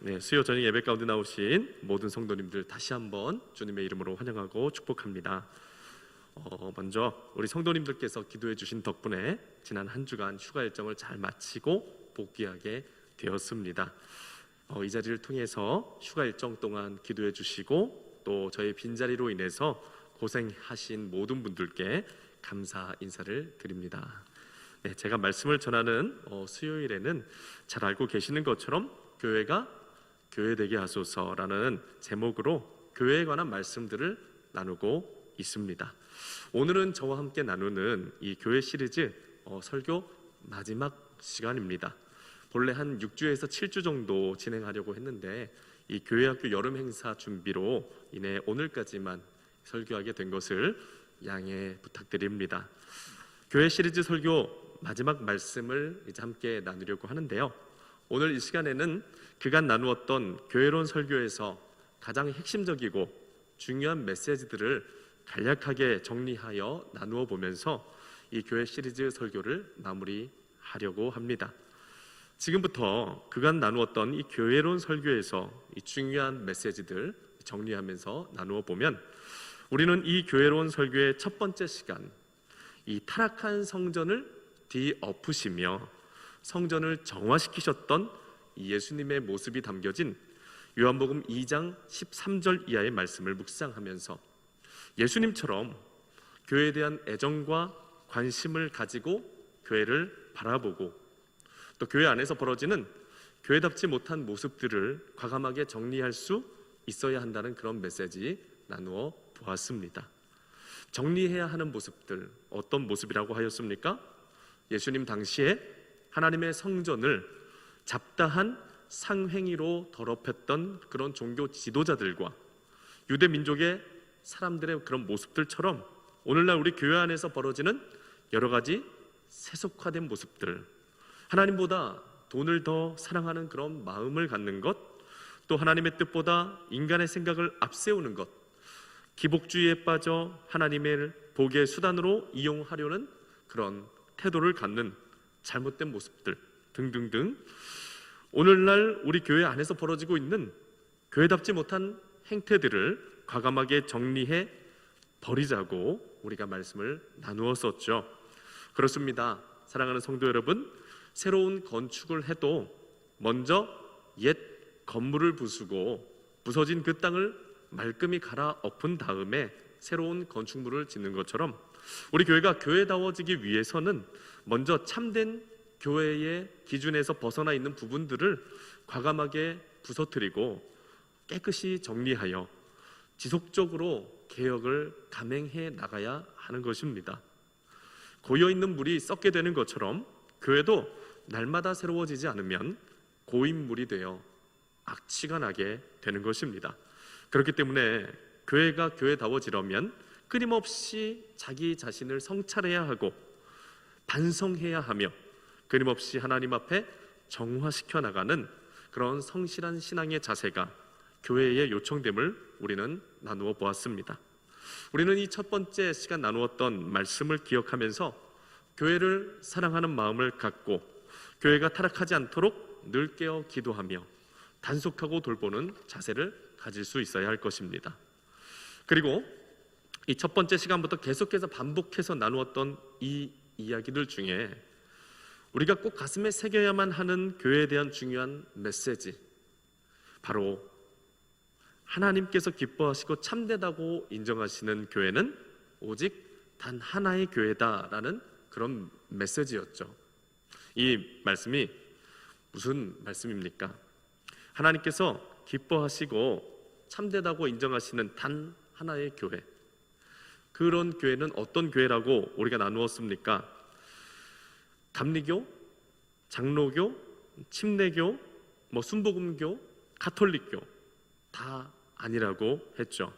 네, 수요 저녁 예배 가운데 나오신 모든 성도님들 다시 한번 주님의 이름으로 환영하고 축복합니다. 먼저 우리 성도님들께서 기도해 주신 덕분에 지난 한 주간 휴가 일정을 잘 마치고 복귀하게 되었습니다. 이 자리를 통해서 휴가 일정 동안 기도해 주시고 또 저희 빈자리로 인해서 고생하신 모든 분들께 감사 인사를 드립니다. 네, 제가 말씀을 전하는 수요일에는 잘 알고 계시는 것처럼 교회가 교회되게 하소서라는 제목으로 교회에 관한 말씀들을 나누고 있습니다. 오늘은 저와 함께 나누는 이 교회 시리즈 설교 마지막 시간입니다. 본래 한 6주에서 7주 정도 진행하려고 했는데 이 교회학교 여름 행사 준비로 인해 오늘까지만 설교하게 된 것을 양해 부탁드립니다. 교회 시리즈 설교 마지막 말씀을 이제 함께 나누려고 하는데요. 오늘 이 시간에는 그간 나누었던 교회론 설교에서 가장 핵심적이고 중요한 메시지들을 간략하게 정리하여 나누어 보면서 이 교회 시리즈 설교를 마무리하려고 합니다. 지금부터 그간 나누었던 이 교회론 설교에서 이 중요한 메시지들 정리하면서 나누어 보면 우리는 이 교회론 설교의 첫 번째 시간, 이 타락한 성전을 뒤엎으시며 성전을 정화시키셨던 예수님의 모습이 담겨진 요한복음 2장 13절 이하의 말씀을 묵상하면서 예수님처럼 교회에 대한 애정과 관심을 가지고 교회를 바라보고 또 교회 안에서 벌어지는 교회답지 못한 모습들을 과감하게 정리할 수 있어야 한다는 그런 메시지 나누어 보았습니다. 정리해야 하는 모습들, 어떤 모습이라고 하였습니까? 예수님 당시에 하나님의 성전을 잡다한 상행위로 더럽혔던 그런 종교 지도자들과 유대 민족의 사람들의 그런 모습들처럼 오늘날 우리 교회 안에서 벌어지는 여러 가지 세속화된 모습들, 하나님보다 돈을 더 사랑하는 그런 마음을 갖는 것, 또 하나님의 뜻보다 인간의 생각을 앞세우는 것, 기복주의에 빠져 하나님의 복의 수단으로 이용하려는 그런 태도를 갖는 잘못된 모습들 등등등, 오늘날 우리 교회 안에서 벌어지고 있는 교회답지 못한 행태들을 과감하게 정리해 버리자고 우리가 말씀을 나누었었죠. 그렇습니다. 사랑하는 성도 여러분, 새로운 건축을 해도 먼저 옛 건물을 부수고 부서진 그 땅을 말끔히 갈아엎은 다음에 새로운 건축물을 짓는 것처럼 우리 교회가 교회다워지기 위해서는 먼저 참된 교회의 기준에서 벗어나 있는 부분들을 과감하게 부서뜨리고 깨끗이 정리하여 지속적으로 개혁을 감행해 나가야 하는 것입니다. 고여있는 물이 썩게 되는 것처럼 교회도 날마다 새로워지지 않으면 고인물이 되어 악취가 나게 되는 것입니다. 그렇기 때문에 교회가 교회다워지려면 끊임없이 자기 자신을 성찰해야 하고 반성해야 하며 끊임없이 하나님 앞에 정화시켜 나가는 그런 성실한 신앙의 자세가 교회에 요청됨을 우리는 나누어 보았습니다. 우리는 이 첫 번째 시간 나누었던 말씀을 기억하면서 교회를 사랑하는 마음을 갖고 교회가 타락하지 않도록 늘 깨어 기도하며 단속하고 돌보는 자세를 가질 수 있어야 할 것입니다. 그리고 이 첫 번째 시간부터 계속해서 반복해서 나누었던 이 이야기들 중에 우리가 꼭 가슴에 새겨야만 하는 교회에 대한 중요한 메시지, 바로 하나님께서 기뻐하시고 참되다고 인정하시는 교회는 오직 단 하나의 교회다라는 그런 메시지였죠. 이 말씀이 무슨 말씀입니까? 하나님께서 기뻐하시고 참되다고 인정하시는 단 하나의 교회, 그런 교회는 어떤 교회라고 우리가 나누었습니까? 감리교, 장로교, 침례교, 순복음교, 가톨릭교 다 아니라고 했죠.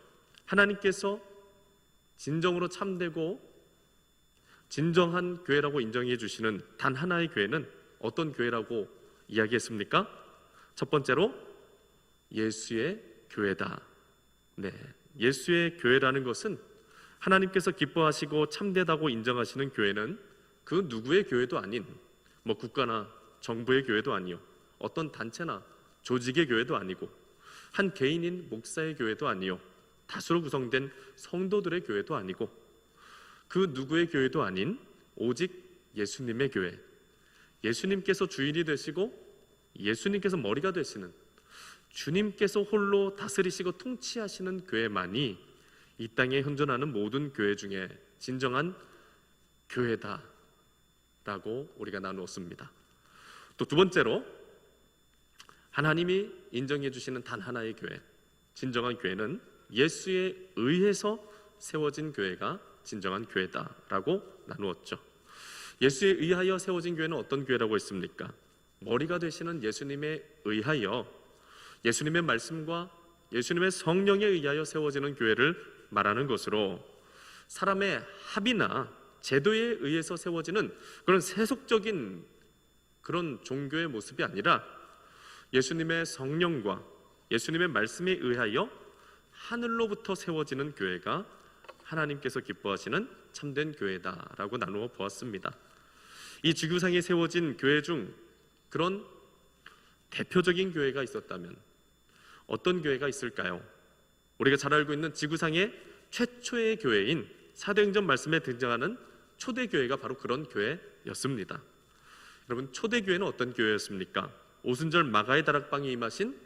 하나님께서 진정으로 참되고 진정한 교회라고 인정해 주시는 단 하나의 교회는 어떤 교회라고 이야기했습니까? 첫 번째로 예수의 교회다. 네, 예수의 교회라는 것은 하나님께서 기뻐하시고 참되다고 인정하시는 교회는 그 누구의 교회도 아닌 국가나 정부의 교회도 아니요, 어떤 단체나 조직의 교회도 아니고 한 개인인 목사의 교회도 아니요 다수로 구성된 성도들의 교회도 아니고 그 누구의 교회도 아닌 오직 예수님의 교회, 예수님께서 주인이 되시고 예수님께서 머리가 되시는 주님께서 홀로 다스리시고 통치하시는 교회만이 이 땅에 현존하는 모든 교회 중에 진정한 교회다 라고 우리가 나누었습니다. 또 두 번째로 하나님이 인정해 주시는 단 하나의 교회, 진정한 교회는 예수에 의해서 세워진 교회가 진정한 교회다라고 나누었죠. 예수에 의하여 세워진 교회는 어떤 교회라고 했습니까? 머리가 되시는 예수님에 의하여 예수님의 말씀과 예수님의 성령에 의하여 세워지는 교회를 말하는 것으로 사람의 합의나 제도에 의해서 세워지는 그런 세속적인 그런 종교의 모습이 아니라 예수님의 성령과 예수님의 말씀에 의하여 하늘로부터 세워지는 교회가 하나님께서 기뻐하시는 참된 교회다라고 나누어 보았습니다. 이 지구상에 세워진 교회 중 그런 대표적인 교회가 있었다면 어떤 교회가 있을까요? 우리가 잘 알고 있는 지구상의 최초의 교회인 사도행전 말씀에 등장하는 초대교회가 바로 그런 교회였습니다. 여러분, 초대교회는 어떤 교회였습니까? 오순절 마가의 다락방에 임하신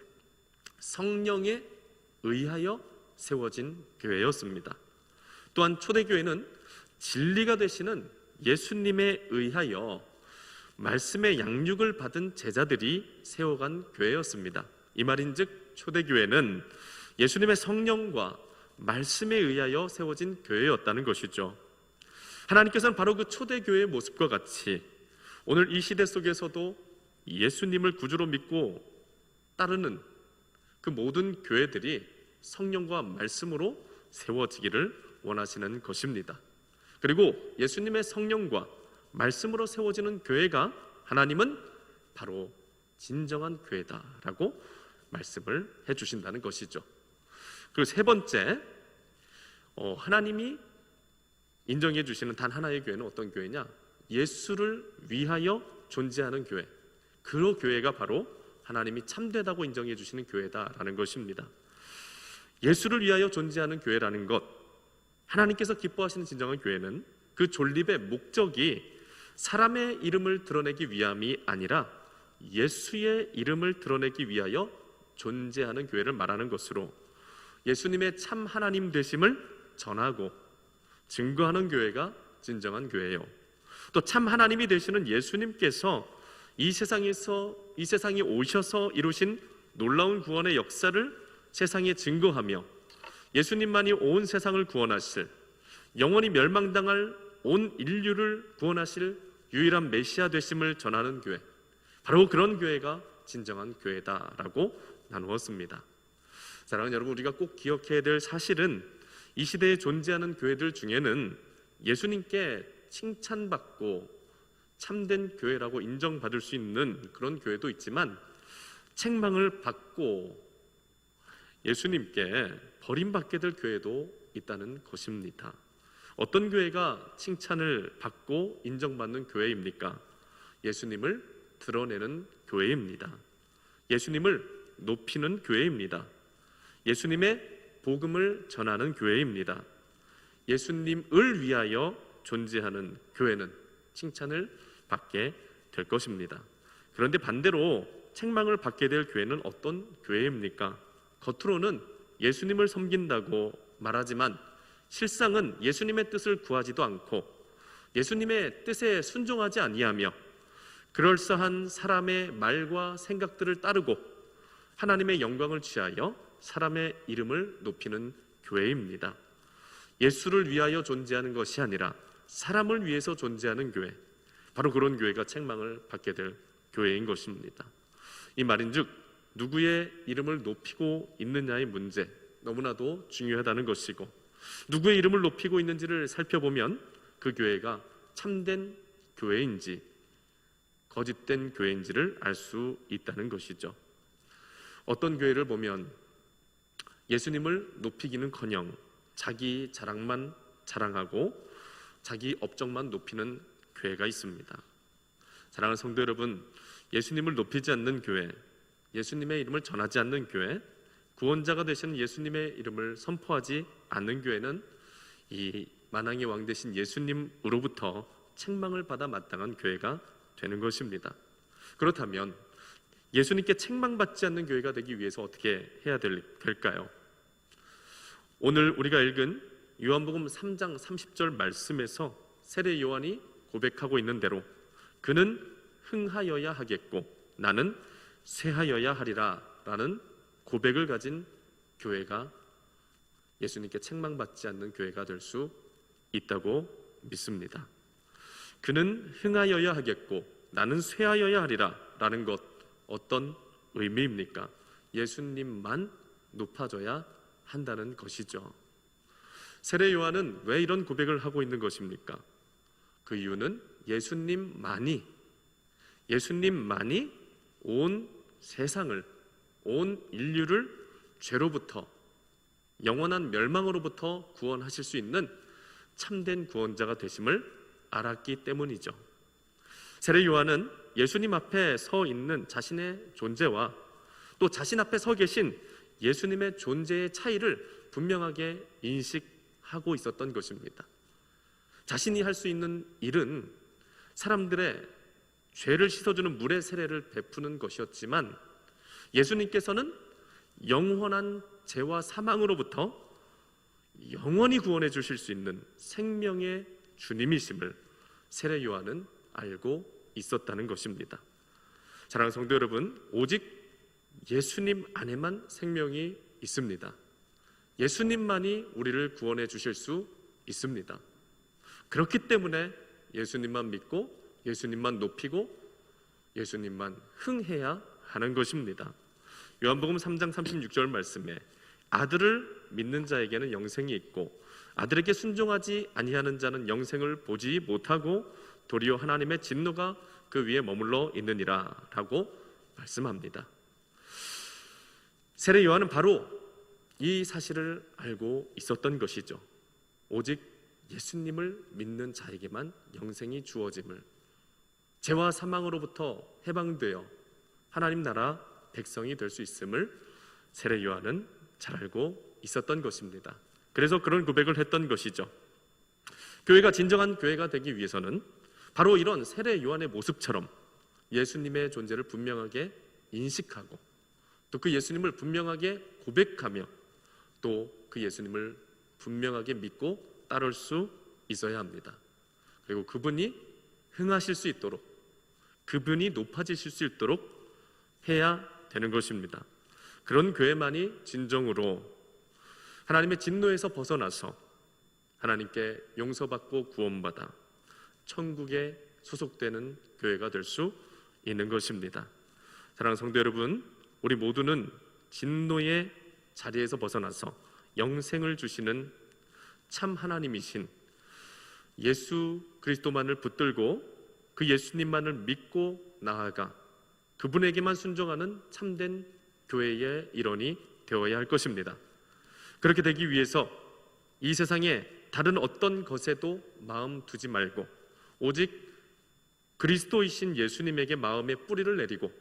성령에 의하여 세워진 교회였습니다. 또한 초대교회는 진리가 되시는 예수님에 의하여 말씀의 양육을 받은 제자들이 세워간 교회였습니다. 이 말인즉 초대교회는 예수님의 성령과 말씀에 의하여 세워진 교회였다는 것이죠. 하나님께서는 바로 그 초대교회의 모습과 같이 오늘 이 시대 속에서도 예수님을 구주로 믿고 따르는 그 모든 교회들이 성령과 말씀으로 세워지기를 원하시는 것입니다. 그리고 예수님의 성령과 말씀으로 세워지는 교회가 하나님은 바로 진정한 교회다라고 말씀을 해주신다는 것이죠. 그리고 세 번째, 하나님이 인정해 주시는 단 하나의 교회는 어떤 교회냐? 예수를 위하여 존재하는 교회, 그 교회가 바로 하나님이 참되다고 인정해 주시는 교회다라는 것입니다. 예수를 위하여 존재하는 교회라는 것, 하나님께서 기뻐하시는 진정한 교회는 그 존립의 목적이 사람의 이름을 드러내기 위함이 아니라 예수의 이름을 드러내기 위하여 존재하는 교회를 말하는 것으로 예수님의 참 하나님 되심을 전하고 증거하는 교회가 진정한 교회예요. 또 참 하나님이 되시는 예수님께서 이 세상에 오셔서 이루신 놀라운 구원의 역사를 세상에 증거하며 예수님만이 온 세상을 구원하실, 영원히 멸망당할 온 인류를 구원하실 유일한 메시아 되심을 전하는 교회, 바로 그런 교회가 진정한 교회다라고 나누었습니다. 사랑하는 여러분, 우리가 꼭 기억해야 될 사실은 이 시대에 존재하는 교회들 중에는 예수님께 칭찬받고 참된 교회라고 인정받을 수 있는 그런 교회도 있지만 책망을 받고 예수님께 버림받게 될 교회도 있다는 것입니다. 어떤 교회가 칭찬을 받고 인정받는 교회입니까? 예수님을 드러내는 교회입니다. 예수님을 높이는 교회입니다. 예수님의 복음을 전하는 교회입니다. 예수님을 위하여 존재하는 교회는 칭찬을 받게 될 것입니다. 그런데 반대로 책망을 받게 될 교회는 어떤 교회입니까? 겉으로는 예수님을 섬긴다고 말하지만 실상은 예수님의 뜻을 구하지도 않고 예수님의 뜻에 순종하지 아니하며 그럴싸한 사람의 말과 생각들을 따르고 하나님의 영광을 취하여 사람의 이름을 높이는 교회입니다. 예수를 위하여 존재하는 것이 아니라 사람을 위해서 존재하는 교회, 바로 그런 교회가 책망을 받게 될 교회인 것입니다. 이 말인즉 누구의 이름을 높이고 있느냐의 문제, 너무나도 중요하다는 것이고 누구의 이름을 높이고 있는지를 살펴보면 그 교회가 참된 교회인지 거짓된 교회인지를 알 수 있다는 것이죠. 어떤 교회를 보면 예수님을 높이기는커녕 자기 자랑만 자랑하고 자기 업적만 높이는 교회가 있습니다. 사랑하는 성도 여러분, 예수님을 높이지 않는 교회, 예수님의 이름을 전하지 않는 교회, 구원자가 되신 예수님의 이름을 선포하지 않는 교회는 이 만왕의 왕 되신 예수님으로부터 책망을 받아 마땅한 교회가 되는 것입니다. 그렇다면 예수님께 책망받지 않는 교회가 되기 위해서 어떻게 해야 될까요? 오늘 우리가 읽은 요한복음 3장 30절 말씀에서 세례 요한이 고백하고 있는 대로 그는 흥하여야 하겠고 나는 쇠하여야 하리라 라는 고백을 가진 교회가 예수님께 책망받지 않는 교회가 될 수 있다고 믿습니다. 그는 흥하여야 하겠고 나는 쇠하여야 하리라 라는 것, 어떤 의미입니까? 예수님만 높아져야 한다는 것이죠. 세례 요한은 왜 이런 고백을 하고 있는 것입니까? 그 이유는 예수님만이 온 세상을, 온 인류를 죄로부터, 영원한 멸망으로부터 구원하실 수 있는 참된 구원자가 되심을 알았기 때문이죠. 세례 요한은 예수님 앞에 서 있는 자신의 존재와 또 자신 앞에 서 계신 예수님의 존재의 차이를 분명하게 인식하고 있었던 것입니다. 자신이 할 수 있는 일은 사람들의 죄를 씻어주는 물의 세례를 베푸는 것이었지만 예수님께서는 영원한 죄와 사망으로부터 영원히 구원해 주실 수 있는 생명의 주님이심을 세례 요한은 알고 있었다는 것입니다. 사랑하는 성도 여러분, 오직 예수님 안에만 생명이 있습니다. 예수님만이 우리를 구원해 주실 수 있습니다. 그렇기 때문에 예수님만 믿고 예수님만 높이고 예수님만 흥해야 하는 것입니다. 요한복음 3장 36절 말씀에 아들을 믿는 자에게는 영생이 있고 아들에게 순종하지 아니하는 자는 영생을 보지 못하고 도리어 하나님의 진노가 그 위에 머물러 있느니라 라고 말씀합니다. 세례 요한은 바로 이 사실을 알고 있었던 것이죠. 오직 예수님을 믿는 자에게만 영생이 주어짐을, 죄와 사망으로부터 해방되어 하나님 나라 백성이 될 수 있음을 세례 요한은 잘 알고 있었던 것입니다. 그래서 그런 고백을 했던 것이죠. 교회가 진정한 교회가 되기 위해서는 바로 이런 세례 요한의 모습처럼 예수님의 존재를 분명하게 인식하고 또 그 예수님을 분명하게 고백하며 또 그 예수님을 분명하게 믿고 따를 수 있어야 합니다. 그리고 그분이 흥하실 수 있도록, 그분이 높아지실 수 있도록 해야 되는 것입니다. 그런 교회만이 진정으로 하나님의 진노에서 벗어나서 하나님께 용서받고 구원받아 천국에 소속되는 교회가 될 수 있는 것입니다. 사랑하는 성도 여러분, 우리 모두는 진노의 자리에서 벗어나서 영생을 주시는 참 하나님이신 예수 그리스도만을 붙들고 그 예수님만을 믿고 나아가 그분에게만 순종하는 참된 교회의 일원이 되어야 할 것입니다. 그렇게 되기 위해서 이 세상에 다른 어떤 것에도 마음 두지 말고 오직 그리스도이신 예수님에게 마음의 뿌리를 내리고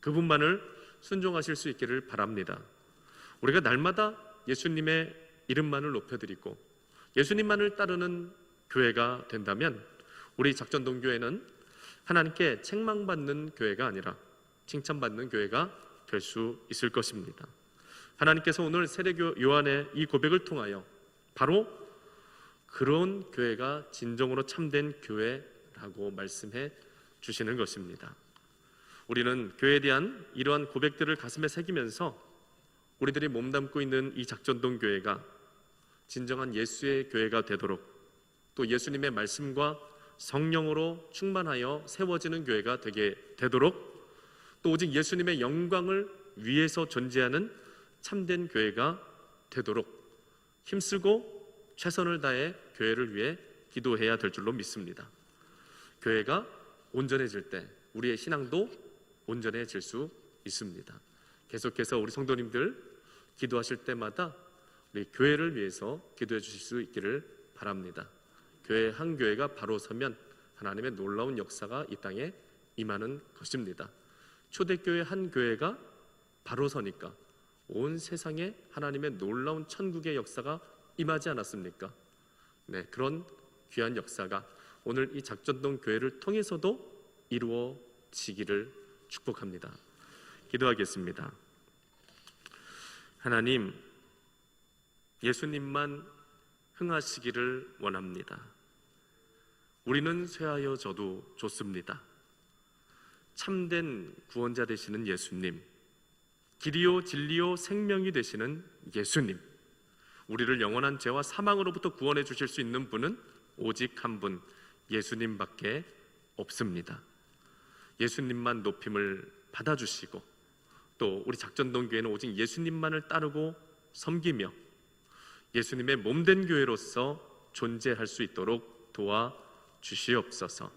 그분만을 순종하실 수 있기를 바랍니다. 우리가 날마다 예수님의 이름만을 높여드리고 예수님만을 따르는 교회가 된다면 우리 작전동교회는 하나님께 책망받는 교회가 아니라 칭찬받는 교회가 될 수 있을 것입니다. 하나님께서 오늘 세례 요한의 이 고백을 통하여 바로 그런 교회가 진정으로 참된 교회라고 말씀해 주시는 것입니다. 우리는 교회에 대한 이러한 고백들을 가슴에 새기면서 우리들이 몸담고 있는 이 작전동 교회가 진정한 예수의 교회가 되도록 또 예수님의 말씀과 성령으로 충만하여 세워지는 교회가 되도록 또 오직 예수님의 영광을 위해서 존재하는 참된 교회가 되도록 힘쓰고 최선을 다해 교회를 위해 기도해야 될 줄로 믿습니다. 교회가 온전해질 때 우리의 신앙도 온전해질 수 있습니다. 계속해서 우리 성도님들 기도하실 때마다 우리 교회를 위해서 기도해 주실 수 있기를 바랍니다. 교회 한 교회가 바로 서면 하나님의 놀라운 역사가 이 땅에 임하는 것입니다. 초대교회 한 교회가 바로 서니까 온 세상에 하나님의 놀라운 천국의 역사가 임하지 않았습니까? 네, 그런 귀한 역사가 오늘 이 작전동 교회를 통해서도 이루어지기를 축복합니다. 기도하겠습니다. 하나님, 예수님만 흥하시기를 원합니다. 우리는 쇠하여져도 좋습니다. 참된 구원자 되시는 예수님, 길이요 진리요 생명이 되시는 예수님, 우리를 영원한 죄와 사망으로부터 구원해 주실 수 있는 분은 오직 한 분, 예수님밖에 없습니다. 예수님만 높임을 받아주시고 또 우리 작전동 교회는 오직 예수님만을 따르고 섬기며 예수님의 몸된 교회로서 존재할 수 있도록 도와주시옵소서.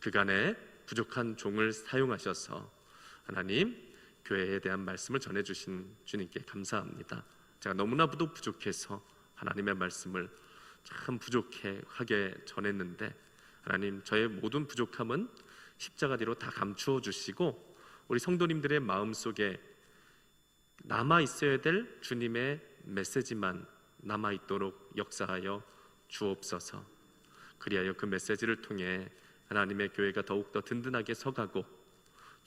그간에 부족한 종을 사용하셔서 하나님 교회에 대한 말씀을 전해주신 주님께 감사합니다. 제가 너무나도 부족해서 하나님의 말씀을 참 부족하게 전했는데 하나님, 저의 모든 부족함은 십자가 뒤로 다 감추어 주시고 우리 성도님들의 마음속에 남아 있어야 될 주님의 메시지만 남아 있도록 역사하여 주옵소서. 그리하여 그 메시지를 통해 하나님의 교회가 더욱더 든든하게 서가고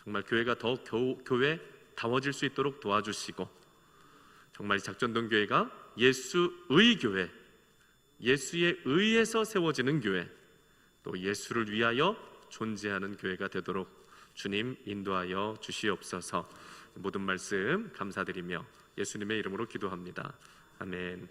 정말 교회가 더 교회다워질 수 있도록 도와주시고 정말 작전동 교회가 예수의 교회, 예수에 의해서 세워지는 교회, 또 예수를 위하여 존재하는 교회가 되도록 주님 인도하여 주시옵소서. 모든 말씀 감사드리며 예수님의 이름으로 기도합니다. 아멘.